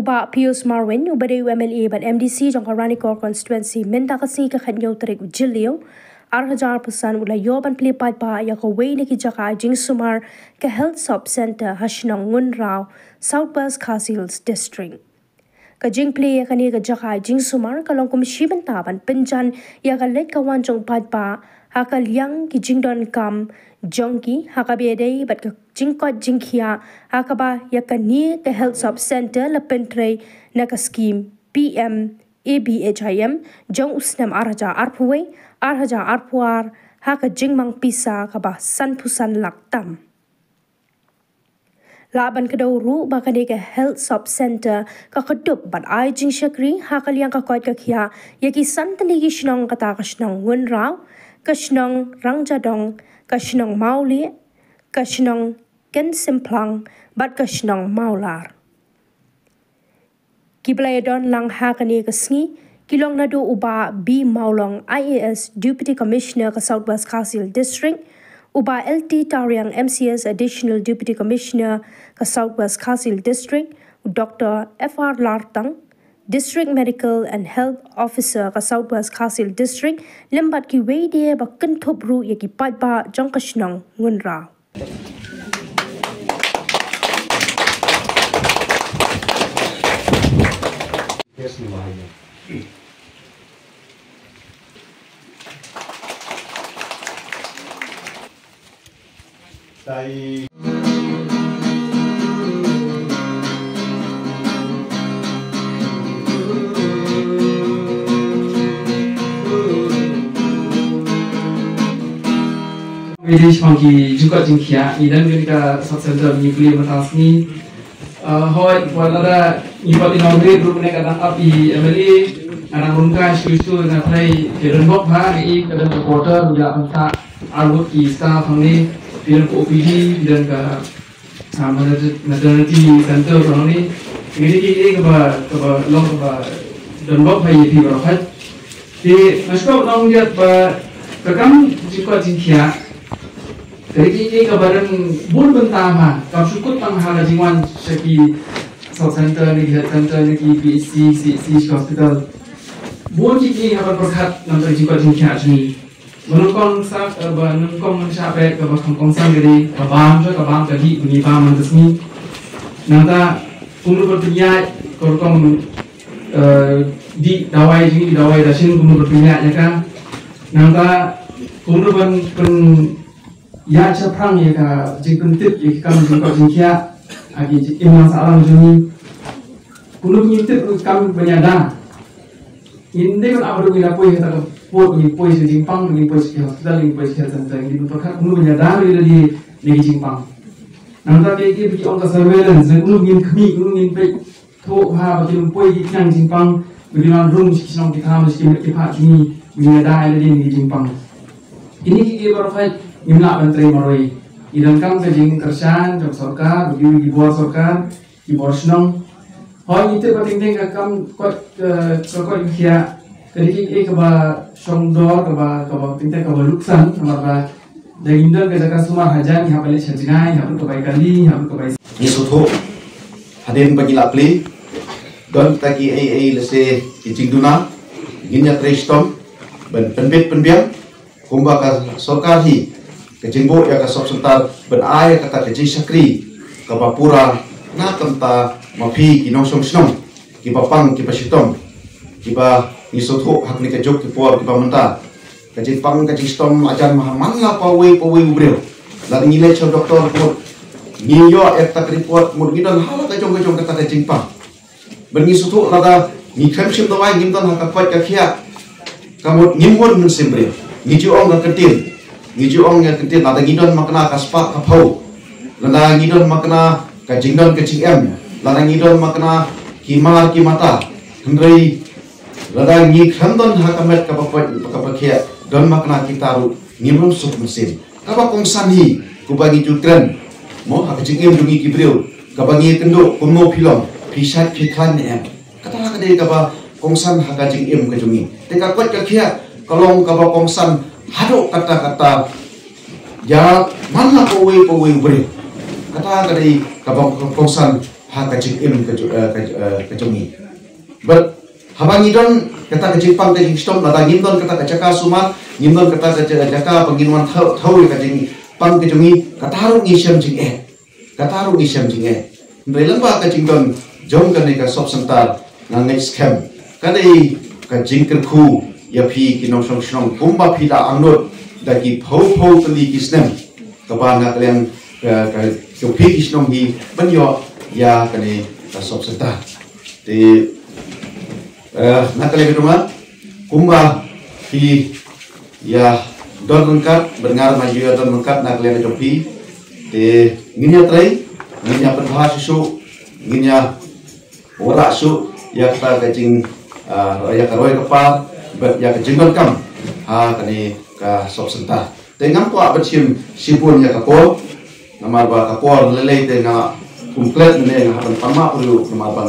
Uba Pius Marwin, ubade UMLA but MDC jong Ranikor constituency minta kasi kakadnyaw tarik ujilio, 1,000% ula yoban pilipat pa yakaway ni kijaka jing sumar ka health sub center hasnong ngunrao, Southwest Castles District. Kajing play yakani kajaka jing sumar kalong kumishiban taban penjan yakalet kawan jong padpa hakal yang kijing don kam jongki hakabede bat jingkot jingkia hakaba yakani ka health sub center la pentre na ka scheme PM ABHIM jong usnam arja arpuwe arhaja arpuar haka jingmang pisa kaba sanpusan laktam laban kadawru bakane ka health sub center ka kadup bat ai jing shakri hakal yang ka koit ka khia yaki santali gishnong kata kashnong wunrao kashnong rangjadong kashnong mauli kashnong ken simplang bat kashnong maular kiblayadon lang hakani kasngi kilong nado uba B Maulong IAS Deputy Commissioner ka Southwest Castles District uba LT Tariang MCS Additional Deputy Commissioner ka Southwest Castles District Dr. FR Lartang District Medical and Health Officer ka Southwest Castles District lembat ki wede ba kenthop ru yaki padba jong kashnong ngunra Tại Widish monkey juga jingkia, idan kita subcenter nyipli matasni, hoi walara nyipati nomor grup mereka kadang api MLA, kadang rungkai susu na play renbok ha, ini kadang reporter juga angka arut ki staff ni, film OPD dan ke maternity center ni, ini kita keba long keba renbok hai di berapa, di masyarakat orang lihat kekam juga jingkia. Dari ini kabaran bul bentama, kau syukur panghala jiwan segi South Center ni, Health Center ni, PSC, CC Hospital. Bul ini kabar berkat nanti juga jingkia ni. Menungkong sak, menungkong mencapai kabar kongkong sang dari kabam jadi menibam mantasni. Nanti kumur berpenyak, korkong di dawai dasin kumur berpenyaknya kan. Nanti kumur ya ceprang ya ka jingkuntip ya kam jingkot jingkia agi imam salam juni kuno ngintip kam penyada inde kan abadu ila poi kata po ni poi se jingpang ni poi se hospital ni poi se center ni perkara kuno penyada ila di jingpang nanta ke biki ongka surveillance kuno ngin khmi kuno ngin pe tho ha baki poi ki kyang jingpang bilang room sikisong kita mesti kipa kini penyada ila di jingpang ini ki berfait Imla menteri maroi, idan kang sejing kerjaan jom sorkar, bagi di bawah sorkar, di bawah senong. Hoi itu penting kakam kot sokot kia, kedik keba songdor keba penting keba luksan, sama dari Indo ke Jakarta semua hajan, yang paling sejinai, yang kebaik kali, yang kebaik. Ini suatu hadirin bagi lapli, don taki lese icing duna, ginya trestom, penbiang, kumba ka sorkar hi. Kejimbo ya ka subsentar ben ai kata kejing sakri ka bapura na kanta mapi kinong song ki papang ki pasitom ki ba isotho hakni ka jok ki por ki pamenta kejing pang kejing stom ajan mahaman la pawe ubreu la ngile cho doktor ko niyo ekta report mud gidan hala ka jong kata kejing pang ben isotho lada ni khamshim dawai ngimdan ha ka pat ka khia kamut ngimhon mun simbreu ni ju ong ka ketil Ngiju ong yang kentil nada ngidon makna kaspak kapau, nada ngidon makna kajingdon kecing nada ngidon makna kimar kimata, hendrai nada ngik handon hakamet kapakia don makna kitaru ngimrum suk mesin. Kapa kongsanhi kubangi jutren, mo hakajing dungi kibril, kabangi kendo kumo pilom, pisat piklan Kata kadai kapa kongsan hakajing kajungi. Teka kuat kakia kalong kapa kongsan Hado kata-kata ya mana pawe beri kata dari kabang kongsan ha kacik im kajongi but habang idon kata kacik pang kacik stom nata ngindon kata kacaka suma ngindon kata kacaka panginuan thau kacing pang kajongi kataru ngisam jing kataru ngisam jing nrelang ba kacing don jom kane ka sop santar ngangai scam kadai kacing kerku ya phi kinong song kumba phi da angnot dagi phau tali kisnem kabana kalian ka phi kisnom hi banyo ya kane ka sop santar te nakale gedunga kumba hi ya don lengkap bengar maju ya don lengkap nakale na jopi te nginya trai nginya perbahasa su nginya ora su ya ka kacing ya karoi kapal ya kejenggon kam ha kani ka sop senta tengam ko abachim sipun ya kapol namar ba kapol lele te nga komplet ne nga hapan pama ulu namar ba